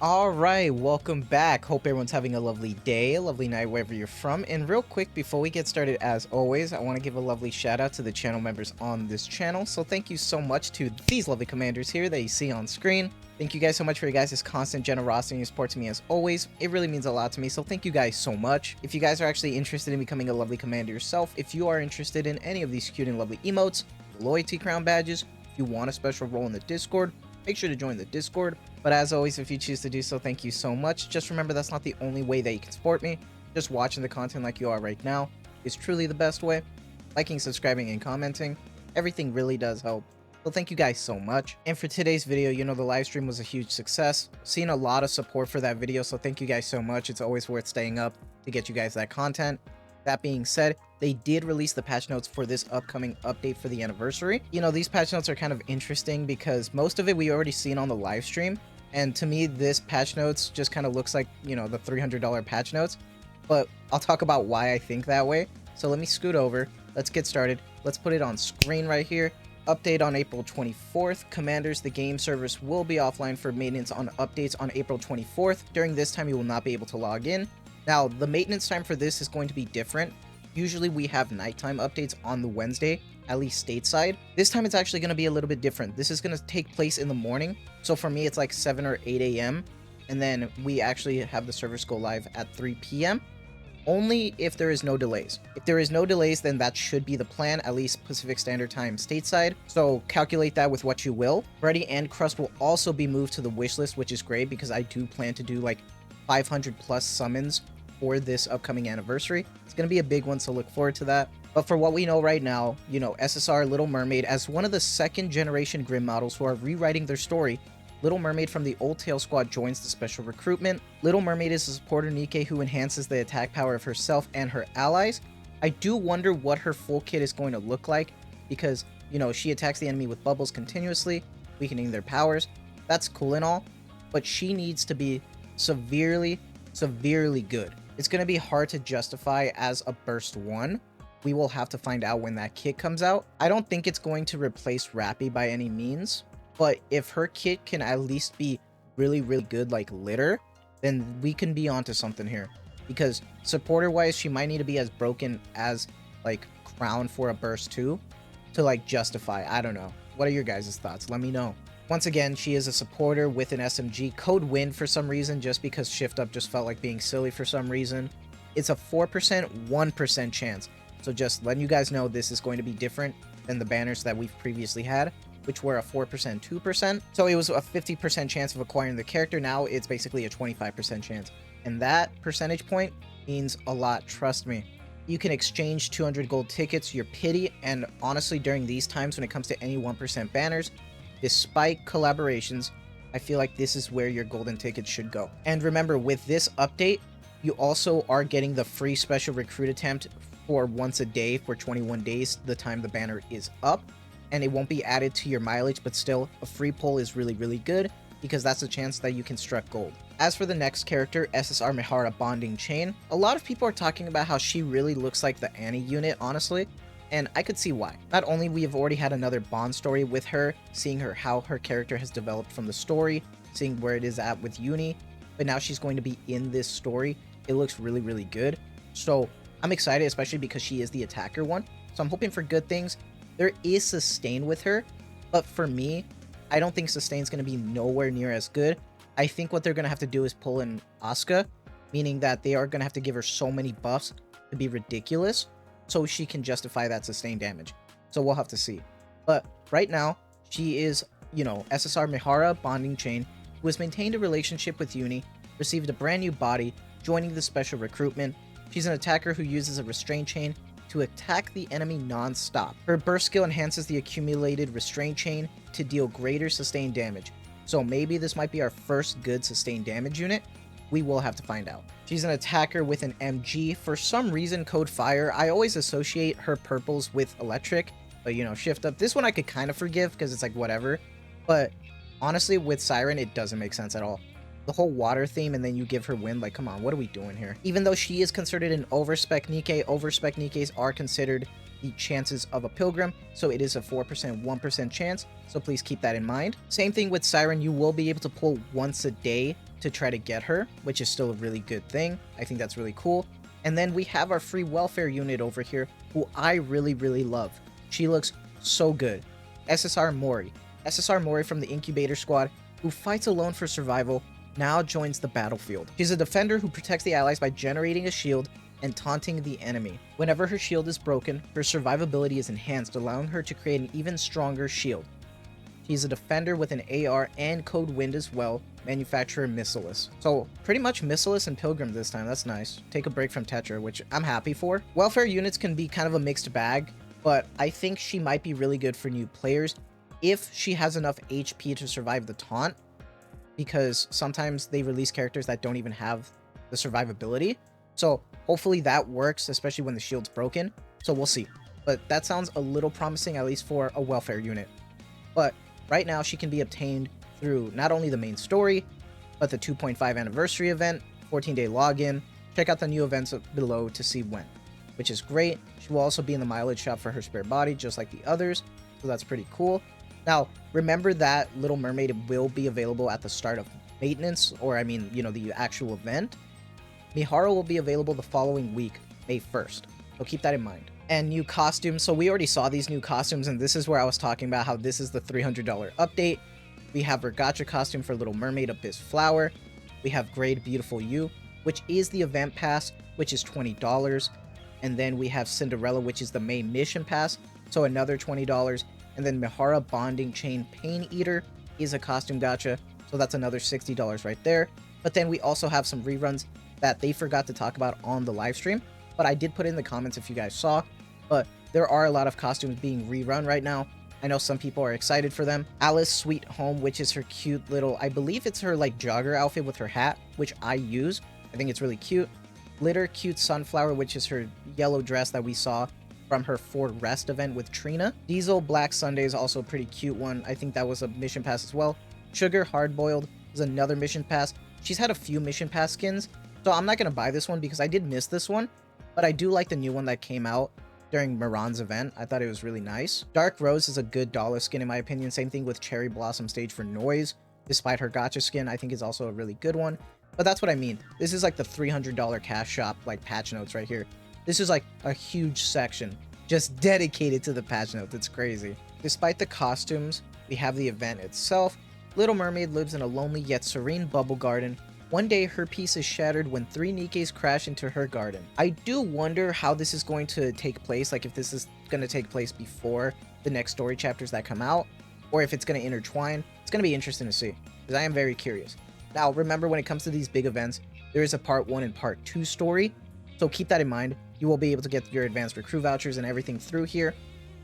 All right, welcome back. Hope everyone's having a lovely day, a lovely night, wherever you're from. And real quick, before we get started, as always, I want to give a lovely shout out to the channel members on this channel. So thank you so much to these lovely commanders here that you see on screen. Thank you guys so much for your guys' constant generosity and support to me as always. It really means a lot to me, so thank you guys so much. If you guys are actually interested in becoming a lovely commander yourself, if you are interested in any of these cute and lovely emotes, loyalty crown badges, if you want a special role in the Discord, make sure to join the Discord. But as always, if you choose to do so, thank you so much. Just remember, that's not the only way that you can support me. Just watching the content like you are right now is truly the best way. Liking, subscribing, and commenting, everything really does help. So thank you guys so much. And for today's video, you know, the live stream was a huge success. Seen a lot of support for that video, so thank you guys so much. It's always worth staying up to get you guys that content. That being said, they did release the patch notes for this upcoming update for the anniversary. You know, these patch notes are kind of interesting because most of it we already seen on the live stream. And to me, this patch notes just kind of looks like, you know, the $300 patch notes. But I'll talk about why I think that way. So let me scoot over. Let's get started. Let's put it on screen right here. Update on April 24th. Commanders, the game servers will be offline for maintenance on updates on April 24th. During this time, you will not be able to log in. Now, the maintenance time for this is going to be different. Usually we have nighttime updates on the Wednesday, at least stateside. This time it's actually going to be a little bit different. This is going to take place in the morning. So for me, it's like 7 or 8 a.m. And then we actually have the servers go live at 3 p.m. Only if there is no delays. If there is no delays, then that should be the plan, at least Pacific Standard Time stateside. So calculate that with what you will. Freddy and Crust will also be moved to the wish list, which is great because I do plan to do like 500 plus summons for this upcoming anniversary. It's going to be a big one, so look forward to that. But for what we know right now, you know, SSR Little Mermaid, as one of the second generation Grim models who are rewriting their story, Little Mermaid from the Old Tail Squad joins the special recruitment. Little Mermaid is a supporter Nikke who enhances the attack power of herself and her allies. I do wonder what her full kit is going to look like because, you know, she attacks the enemy with bubbles continuously, weakening their powers. That's cool and all, but she needs to be severely good. It's going to be hard to justify as a burst 1. We will have to find out when that kit comes out. I don't think it's going to replace Rappy by any means, but if her kit can at least be really good like Litter, then we can be onto something here. Because supporter wise, she might need to be as broken as like Crown for a burst 2 to like justify. I don't know. What are your guys' thoughts? Let me know. Once again, she is a supporter with an SMG. Code win for some reason, just because shift up just felt like being silly for some reason. It's a 4%, 1% chance. So just letting you guys know this is going to be different than the banners that we've previously had, which were a 4%, 2%. So it was a 50% chance of acquiring the character. Now it's basically a 25% chance. And that percentage point means a lot, trust me. You can exchange 200 gold tickets, your pity, and honestly during these times when it comes to any 1% banners, despite collaborations, I feel like this is where your golden tickets should go. And remember, with this update, you also are getting the free special recruit attempt for once a day for 21 days, the time the banner is up. And it won't be added to your mileage, but still, a free pull is really good because that's a chance that you can struck gold. As for the next character, SSR Mihara Bonding Chain, a lot of people are talking about how she really looks like the Annie unit, honestly. And I could see why. Not only we have already had another Bond story with her, seeing her how her character has developed from the story, seeing where it is at with Uni, but now she's going to be in this story. It looks really good. So I'm excited, especially because she is the attacker one. So I'm hoping for good things. There is Sustain with her, but for me, I don't think Sustain's going to be nowhere near as good. I think what they're going to have to do is pull in Asuka, meaning that they are going to have to give her so many buffs to be ridiculous, so she can justify that sustained damage. So we'll have to see. But right now, she is, you know, SSR Mihara Bonding Chain, who has maintained a relationship with Uni, received a brand new body, joining the special recruitment. She's an attacker who uses a restraint chain to attack the enemy non-stop. Her burst skill enhances the accumulated restraint chain to deal greater sustained damage. So maybe this might be our first good sustained damage unit. We will have to find out. She's an attacker with an MG. For some reason, Code Fire, I always associate her purples with electric, but you know, shift up. This one I could kind of forgive because it's like whatever. But honestly, with Siren, it doesn't make sense at all. The whole water theme and then you give her wind, like, come on, what are we doing here? Even though she is considered an overspec Nikke, overspec Nikkes are considered the chances of a pilgrim, so it is a 4%, 1% chance, so please keep that in mind. Same thing with Siren, you will be able to pull once a day to try to get her, which is still a really good thing. I think that's really cool. And then we have our free welfare unit over here, who I really, really love. She looks so good. SSR Mori. SSR Mori from the Incubator Squad, who fights alone for survival, now joins the battlefield. She's a defender who protects the allies by generating a shield and taunting the enemy. Whenever her shield is broken, her survivability is enhanced, allowing her to create an even stronger shield. She's a defender with an AR and code wind as well, manufacturer Missileless. So pretty much Missileless and Pilgrim this time, that's nice. Take a break from Tetra, which I'm happy for. Welfare units can be kind of a mixed bag, but I think she might be really good for new players if she has enough HP to survive the taunt, because sometimes they release characters that don't even have the survivability. So hopefully that works, especially when the shield's broken. So we'll see. But that sounds a little promising, at least for a welfare unit. But right now she can be obtained through not only the main story, but the 2.5 anniversary event, 14-day login. Check out the new events below to see when, which is great. She will also be in the mileage shop for her spare body, just like the others. So that's pretty cool. Now, remember that Little Mermaid will be available at the start of maintenance, or I mean, you know, the actual event. Mihara will be available the following week, May 1st. So keep that in mind. And new costumes. So we already saw these new costumes, and this is where I was talking about how this is the $300 update. We have our gacha costume for Little Mermaid, Abyss Flower. We have Grade Beautiful You, which is the event pass, which is $20. And then we have Cinderella, which is the main mission pass, so another $20. And then Mihara Bonding Chain Pain Eater is a costume gacha, so that's another $60 right there. But then we also have some reruns that they forgot to talk about on the live stream, but I did put in the comments if you guys saw. But there are a lot of costumes being rerun right now. I know some people are excited for them. Alice Sweet Home, which is her cute little, I believe it's her like jogger outfit with her hat, which I use. I think it's really cute. Glitter Cute Sunflower, which is her yellow dress that we saw from her For Rest event with Trina. Diesel Black Sunday is also a pretty cute one. I think that was a mission pass as well. Sugar Hardboiled is another mission pass. She's had a few mission pass skins, so I'm not going to buy this one because I did miss this one, but I do like the new one that came out during Miran's event. I thought it was really nice. Dark Rose is a good dollar skin in my opinion. Same thing with Cherry Blossom Stage for Noise. Despite her gacha skin, I think is also a really good one. But that's what I mean. This is like the $300 cash shop, like Patchnotes right here. This is like a huge section just dedicated to the Patchnotes. It's crazy. Despite the costumes, we have the event itself. Little Mermaid lives in a lonely yet serene bubble garden. One day, her peace is shattered when 3 Nikkes crash into her garden. I do wonder how this is going to take place, like if this is going to take place before the next story chapters that come out, or if it's going to intertwine. It's going to be interesting to see, because I am very curious. Now, remember, when it comes to these big events, there is a part 1 and part 2 story, so keep that in mind. You will be able to get your advanced recruit vouchers and everything through here,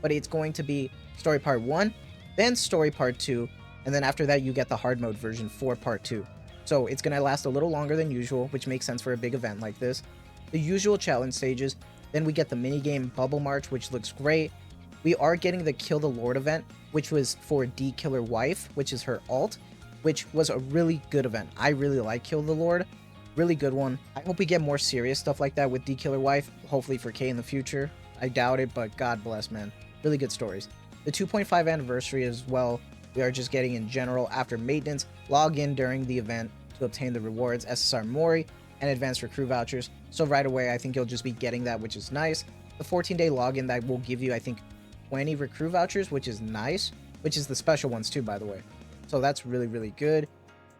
but it's going to be story part 1, then story part 2, and then after that you get the hard mode version for part 2. So it's going to last a little longer than usual, which makes sense for a big event like this. The usual challenge stages, then we get the minigame Bubble March, which looks great. We are getting the Kill the Lord event, which was for D Killer Wife, which is her alt, which was a really good event. I really like Kill the Lord. Really good one. I hope we get more serious stuff like that with D Killer Wife, hopefully for K in the future. I doubt it, but God bless, man. Really good stories. The 2.5 anniversary as well, we are just getting in general after maintenance. Log in during the event to obtain the rewards, SSR Mori, and advanced recruit vouchers. So right away, I think you'll just be getting that, which is nice. The 14-day login that will give you, I think, 20 recruit vouchers, which is nice, which is the special ones too, by the way. So that's really, really good.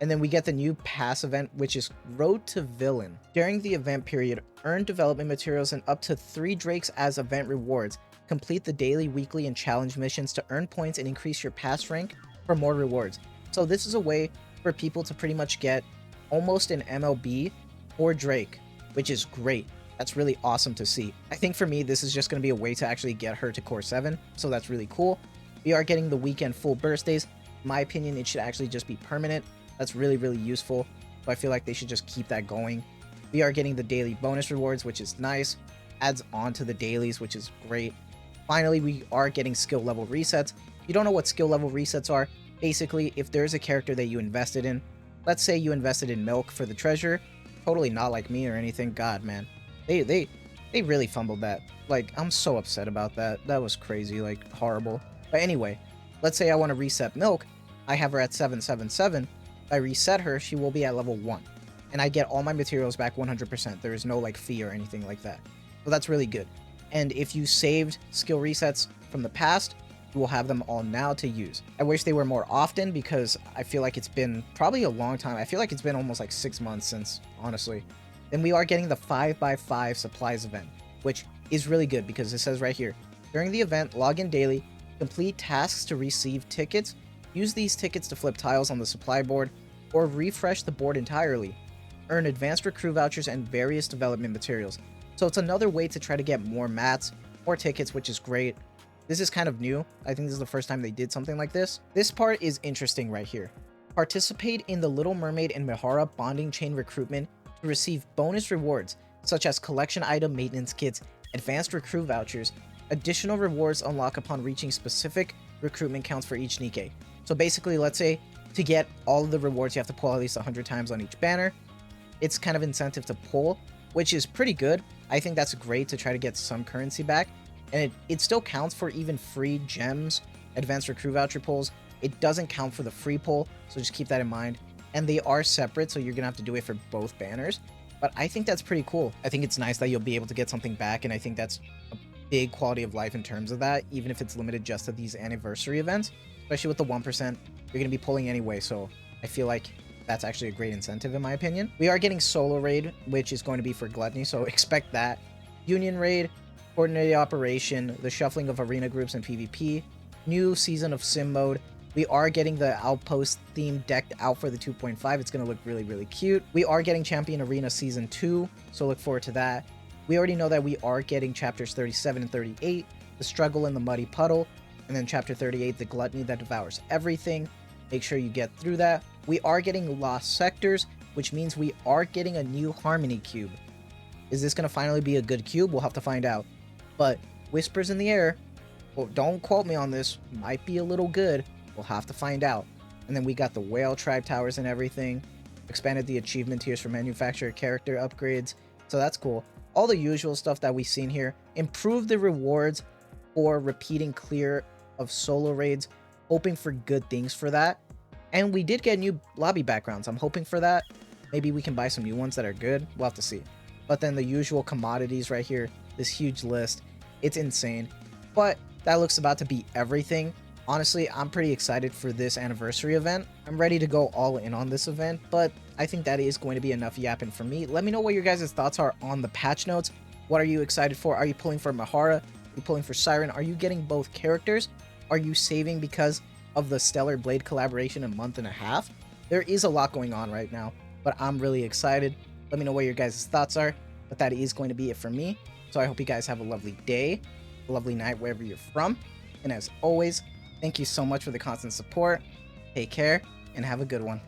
And then we get the new pass event, which is Road to Villain. During the event period, earn development materials and up to 3 Drakes as event rewards. Complete the daily, weekly, and challenge missions to earn points and increase your pass rank for more rewards. So this is a way for people to pretty much get almost an MLB or Drake, which is great. That's really awesome to see. I think for me, this is just going to be a way to actually get her to Core 7, so that's really cool. We are getting the weekend full birthdays. In my opinion, it should actually just be permanent. That's really, really useful. So I feel like they should just keep that going. We are getting the daily bonus rewards, which is nice. Adds on to the dailies, which is great. Finally, we are getting skill level resets. If you don't know what skill level resets are, basically, if there's a character that you invested in, let's say you invested in Milk for the treasure, totally not like me or anything. God, man. They really fumbled that. Like, I'm so upset about that. That was crazy, like, horrible. But anyway, let's say I want to reset Milk. I have her at 777. if I reset her, she will be at level 1. And I get all my materials back 100%. There is no like fee or anything like that. So that's really good. And if you saved skill resets from the past, you will have them all now to use. I wish they were more often because I feel like it's been probably a long time. I feel like it's been almost like 6 months since, honestly. Then we are getting the 5x5 supplies event, which is really good because it says right here, during the event, log in daily, complete tasks to receive tickets, use these tickets to flip tiles on the supply board, or refresh the board entirely. Earn advanced recruit vouchers and various development materials. So it's another way to try to get more mats, more tickets, which is great. This is kind of new. I think this is the first time they did something like this. This part is interesting right here. Participate in the Little Mermaid and Mihara bonding chain recruitment to receive bonus rewards, such as collection item maintenance kits, advanced recruit vouchers. Additional rewards unlock upon reaching specific recruitment counts for each Nikke. So basically, let's say to get all of the rewards, you have to pull at least 100 times on each banner. It's kind of incentive to pull, which is pretty good. I think that's great to try to get some currency back. And it still counts for even free gems, advanced recruit voucher pulls. It doesn't count for the free pull, so just keep that in mind. And they are separate, so you're going to have to do it for both banners. But I think that's pretty cool. I think it's nice that you'll be able to get something back, and I think that's a big quality of life in terms of that, even if it's limited just to these anniversary events. Especially with the 1%, you're going to be pulling anyway, so I feel like that's actually a great incentive in my opinion. We are getting Solo Raid, which is going to be for Gluttony, so expect that. Union Raid, Coordinated Operation, the shuffling of arena groups and PvP, new season of Sim mode. We are getting the Outpost theme decked out for the 2.5. It's going to look really, really cute. We are getting Champion Arena Season 2, so look forward to that. We already know that we are getting Chapters 37 and 38, the Struggle in the Muddy Puddle, and then Chapter 38, the Gluttony that Devours Everything. Make sure you get through that. We are getting Lost Sectors, which means we are getting a new Harmony Cube. Is this going to finally be a good cube? We'll have to find out. But whispers in the air, well, don't quote me on this, might be a little good. We'll have to find out. And then we got the Whale Tribe Towers and everything. Expanded the achievement tiers for manufacturer character upgrades. So that's cool. All the usual stuff that we've seen here. Improve the rewards for repeating clear of solo raids. Hoping for good things for that. And we did get new lobby backgrounds. I'm hoping for that. Maybe we can buy some new ones that are good. We'll have to see. But then the usual commodities right here. This huge list. It's insane. But that looks about to be everything. Honestly, I'm pretty excited for this anniversary event. I'm ready to go all in on this event, but I think that is going to be enough yapping for me. Let me know what your guys' thoughts are on the patch notes. What are you excited for? Are you pulling for Mihara? Are you pulling for Siren? Are you getting both characters? Are you saving because of the Stellar Blade collaboration in a month and a half? There is a lot going on right now, but I'm really excited. Let me know what your guys' thoughts are, but that is going to be it for me. So I hope you guys have a lovely day, a lovely night wherever you're from. And as always, thank you so much for the constant support. Take care and have a good one.